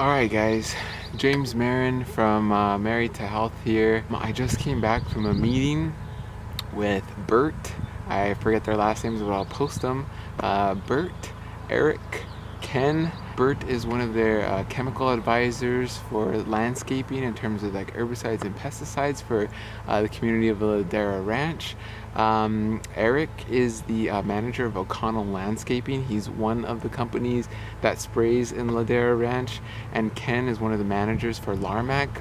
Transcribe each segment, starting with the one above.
Alright guys, James Marin from Married to Health here. I just came back from a meeting with Bert. I forget their last names, but I'll post them. Bert, Erick, Ken. Bert is one of their chemical advisors for landscaping in terms of like herbicides and pesticides for the community of Ladera Ranch. Erick is the manager of O'Connell Landscaping. He's one of the companies that sprays in Ladera Ranch, and Ken is one of the managers for Larmac,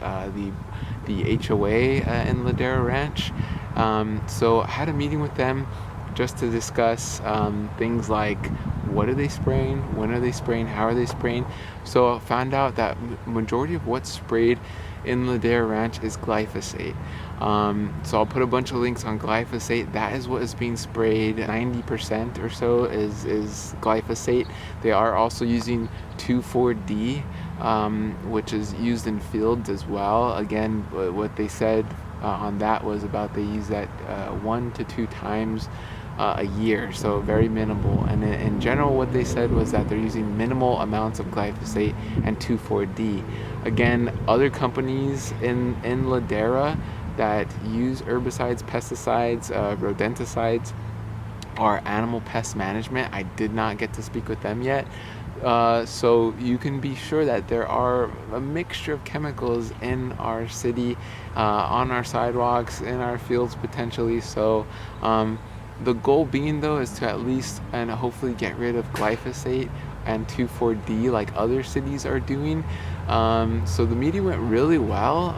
the HOA in Ladera Ranch. So I had a meeting with them just to discuss things like what are they spraying, when are they spraying, how are they spraying. So I found out that majority of what's sprayed in Ladera Ranch is glyphosate. So I'll put a bunch of links on glyphosate. That is what is being sprayed. 90% or so is glyphosate. They are also using 2,4-D, which is used in fields as well. Again, what they said on that was about they use that 1 to 2 times a year, so very minimal. And in general, what they said was that they're using minimal amounts of glyphosate and 2,4-D. Again, other companies in Ladera that use herbicides, pesticides, rodenticides, or animal pest management. I did not get to speak with them yet. So you can be sure that there are a mixture of chemicals in our city, on our sidewalks, in our fields potentially. So the goal being though is to at least and hopefully get rid of glyphosate and 2,4-D like other cities are doing. So the meeting went really well.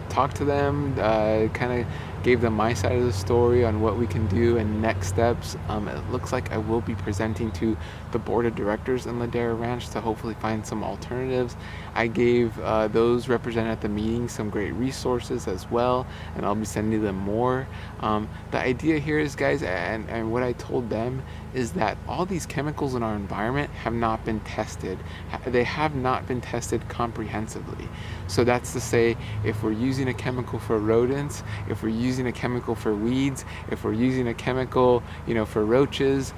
Talked to them, kind of gave them my side of the story on what we can do and next steps. It looks like I will be presenting to the board of directors in Ladera Ranch to hopefully find some alternatives. I gave those represented at the meeting some great resources as well, and I'll be sending them more. The idea here is, guys, and what I told them is that all these chemicals in our environment have not been tested. They have not been tested comprehensively. So that's to say, if we're using a chemical for rodents, if we're using a chemical for weeds, if we're using a chemical, for roaches,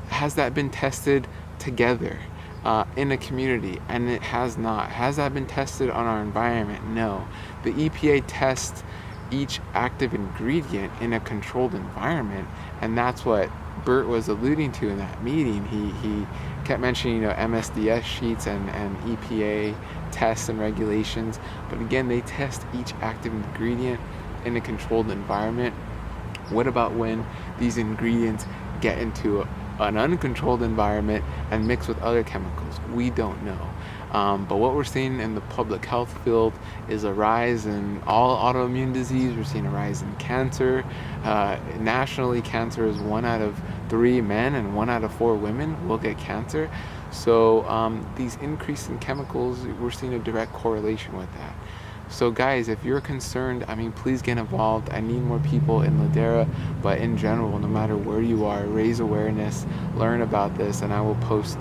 has that been tested together in a community? And it has not. Has that been tested on our environment? No. The EPA tests each active ingredient in a controlled environment, and that's what Bert was alluding to in that meeting. He kept mentioning MSDS sheets and EPA tests and regulations, but again, they test each active ingredient in a controlled environment. What about when these ingredients get into an uncontrolled environment and mix with other chemicals? We don't know. But what we're seeing in the public health field is a rise in all autoimmune disease. We're seeing a rise in cancer. Nationally, cancer is 1 out of 3 men and 1 out of 4 women will get cancer. So these increasing chemicals, we're seeing a direct correlation with that. So guys, if you're concerned, please get involved. I need more people in Ladera, but in general, no matter where you are, raise awareness, learn about this, and I will post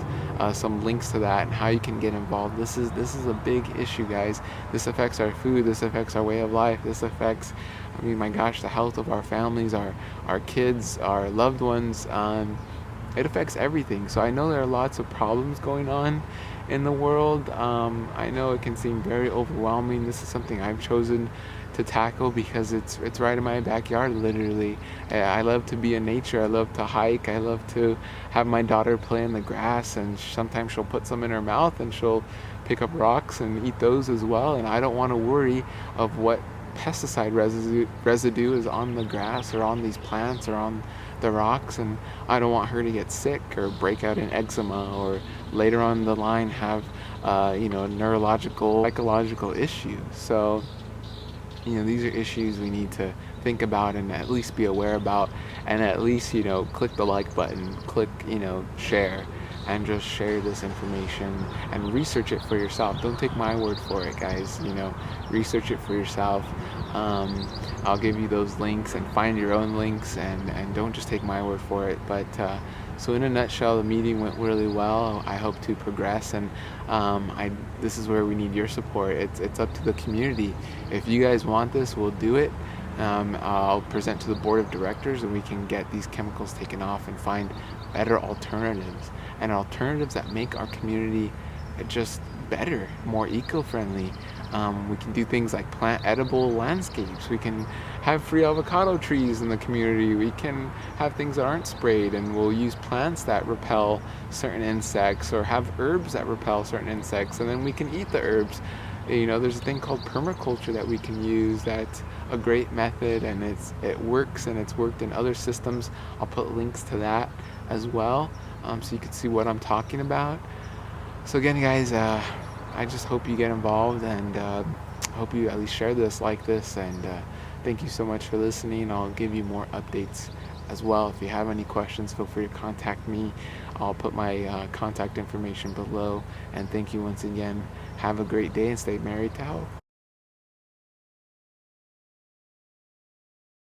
some links to that and how you can get involved. This is a big issue, guys. This affects our food, this affects our way of life, this affects, my gosh, the health of our families, our kids, our loved ones. It affects everything. So I know there are lots of problems going on in the world. I know it can seem very overwhelming. This is something I've chosen to tackle because it's right in my backyard, literally. I love to be in nature. I love to hike. I love to have my daughter play in the grass, and sometimes she'll put some in her mouth and she'll pick up rocks and eat those as well. And I don't want to worry of what pesticide residue is on the grass or on these plants or on the rocks, and I don't want her to get sick or break out in eczema or later on the line have neurological, psychological issues. So these are issues we need to think about and at least be aware about, and at least click the like button, click share, and just share this information and research it for yourself. Don't take my word for it, guys. Research it for yourself. I'll give you those links and find your own links, and don't just take my word for it. But so in a nutshell, the meeting went really well. I hope to progress, and this is where we need your support. It's up to the community. If you guys want this, we'll do it. I'll present to the board of directors, and we can get these chemicals taken off and find better alternatives, and alternatives that make our community just better, more eco-friendly. We can do things like plant edible landscapes. We can have free avocado trees in the community. We can have things that aren't sprayed, and we'll use plants that repel certain insects, or have herbs that repel certain insects, and then we can eat the herbs. There's a thing called permaculture that we can use that's a great method, and it works, and it's worked in other systems. I'll put links to that as well, so you can see what I'm talking about. So again, guys, I just hope you get involved, and hope you at least share this, like this, and thank you so much for listening. I'll give you more updates as well. If you have any questions, feel free to contact me. I'll put my contact information below, and thank you once again. Have a great day and stay married to health.